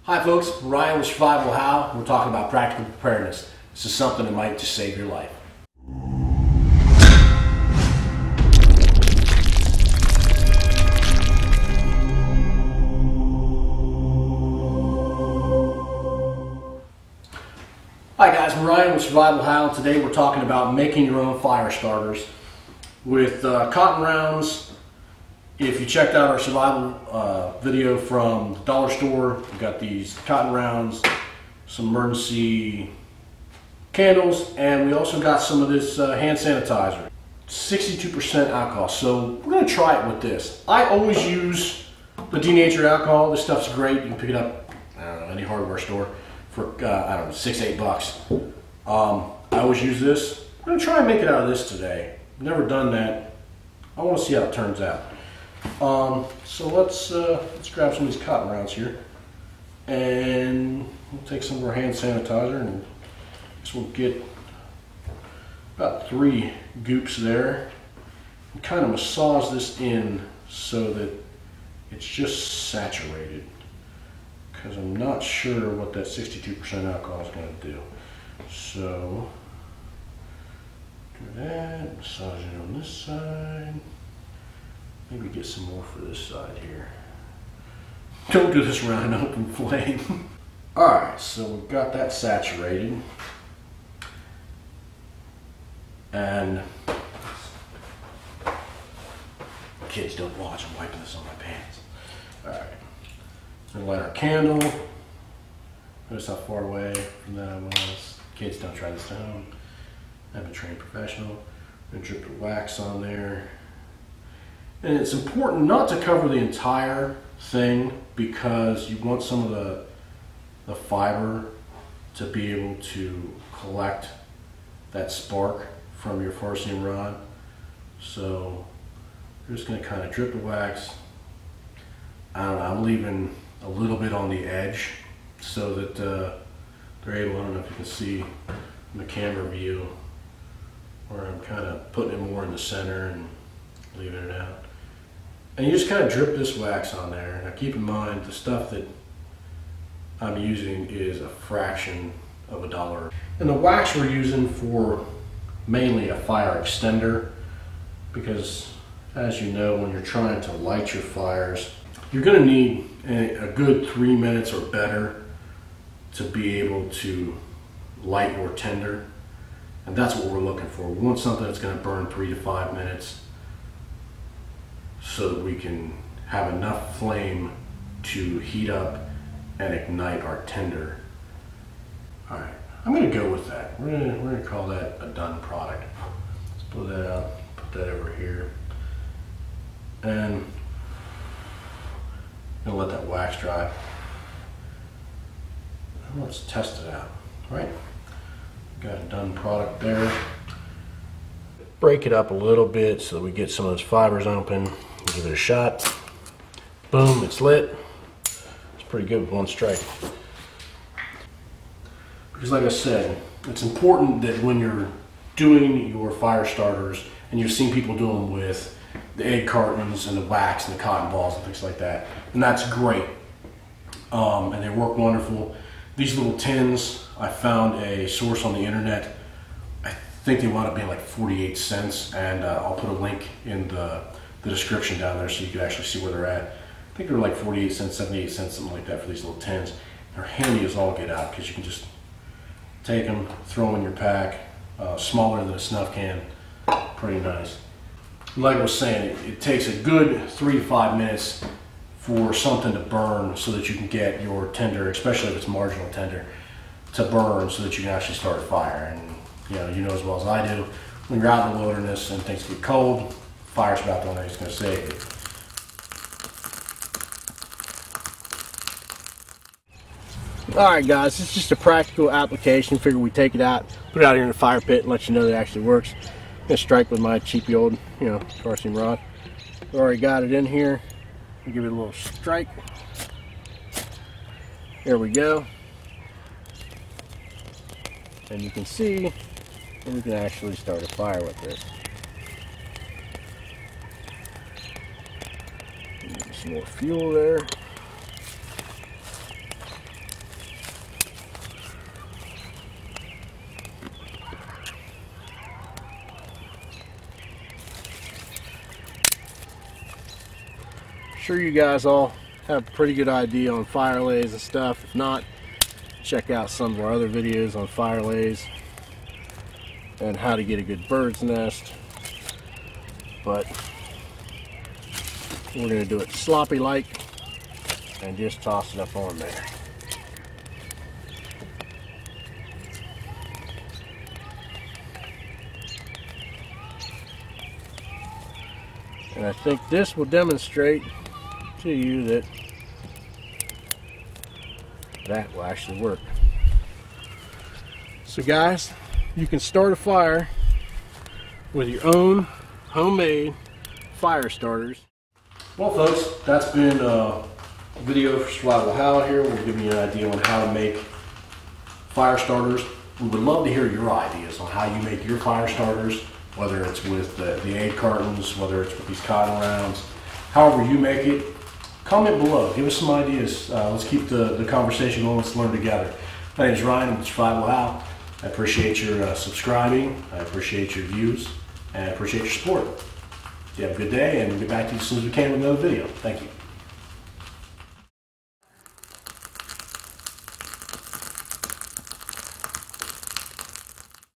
Hi folks, Ryan with Survival How. We're talking about practical preparedness. This is something that might just save your life. Hi guys, I'm Ryan with Survival How. Today we're talking about making your own fire starters with cotton rounds. If you checked out our survival video from the dollar store, we got these cotton rounds, some emergency candles, and we also got some of this hand sanitizer. 62% alcohol, so we're going to try it with this. I always use the denatured alcohol. This stuff's great. You can pick it up, I don't know, any hardware store for, I don't know, $6-8. I always use this. I'm going to try and make it out of this today. Never done that. I want to see how it turns out. So let's grab some of these cotton rounds here, and we'll take some of our hand sanitizer, and I guess we'll get about 3 goops there, and kind of massage this in so that it's just saturated, because I'm not sure what that 62% alcohol is going to do. So do that, massage it on this side. Maybe get some more for this side here. Don't do this around an open flame. Alright, so we've got that saturated. And kids, don't watch, I'm wiping this on my pants. Alright, we're gonna light our candle. Notice how far away from that I was. Kids, don't try this at home. I'm a trained professional. I'm gonna drip the wax on there. And it's important not to cover the entire thing because you want some of the fiber to be able to collect that spark from your farcing rod. So we're just going to kind of drip the wax. I don't know, I'm leaving a little bit on the edge so that they're able, I don't know if you can see in the camera view, where I'm kind of putting it more in the center and leaving it out. And you just kind of drip this wax on there. Now keep in mind, the stuff that I'm using is a fraction of $1. And the wax we're using for mainly a fire extender, because as you know, when you're trying to light your fires, you're going to need a good 3 minutes or better to be able to light your tinder. And that's what we're looking for. We want something that's going to burn 3 to 5 minutes, so that we can have enough flame to heat up and ignite our tinder. All right, I'm going to go with that. We're going to call that a done product. Let's pull that out, put that over here, and I'm going to let that wax dry. Let's test it out. All right, got a done product there. Break it up a little bit so that we get some of those fibers open. Give it a shot. Boom, it's lit. It's pretty good with one strike. Because like I said, it's important that when you're doing your fire starters, and you've seen people do them with the egg cartons and the wax and the cotton balls and things like that, and that's great. And they work wonderful. These little tins, I found a source on the internet. I think they wound up being like 48 cents, and I'll put a link in the description down there so you can actually see where they're at. I think they're like 48 cents, 78 cents, something like that for these little tins. They're handy as all get out because you can just take them, throw them in your pack, smaller than a snuff can, pretty nice. Like I was saying, it takes a good 3 to 5 minutes for something to burn so that you can get your tinder, especially if it's marginal tinder, to burn so that you can actually start a fire. And you know as well as I do, when you're out in the wilderness and things get cold, fire's about the only thing that's going to save you. Alright guys, it's just a practical application. Figure we take it out, put it out here in the fire pit and let you know that it actually works. I'm going to strike with my cheapy old, farcing rod. Already got it in here. I'll give it a little strike. There we go. And you can see that we can actually start a fire with this. Some more fuel there. sure you guys all have a pretty good idea on fire lays and stuff. If not, check out some of our other videos on fire lays and how to get a good bird's nest. But we're going to do it sloppy like and just toss it up on there. And I think this will demonstrate to you that that will actually work. So guys, you can start a fire with your own homemade fire starters. Well folks, that's been a video for Survival How here. We're giving you an idea on how to make fire starters. We would love to hear your ideas on how you make your fire starters, whether it's with the egg cartons, whether it's with these cotton rounds, however you make it. Comment below, give us some ideas. Let's keep the conversation going, let's learn together. My name is Ryan with Survival How. I appreciate your subscribing, I appreciate your views, and I appreciate your support. You have a good day, and we'll get back to you as soon as we can with another video. Thank you.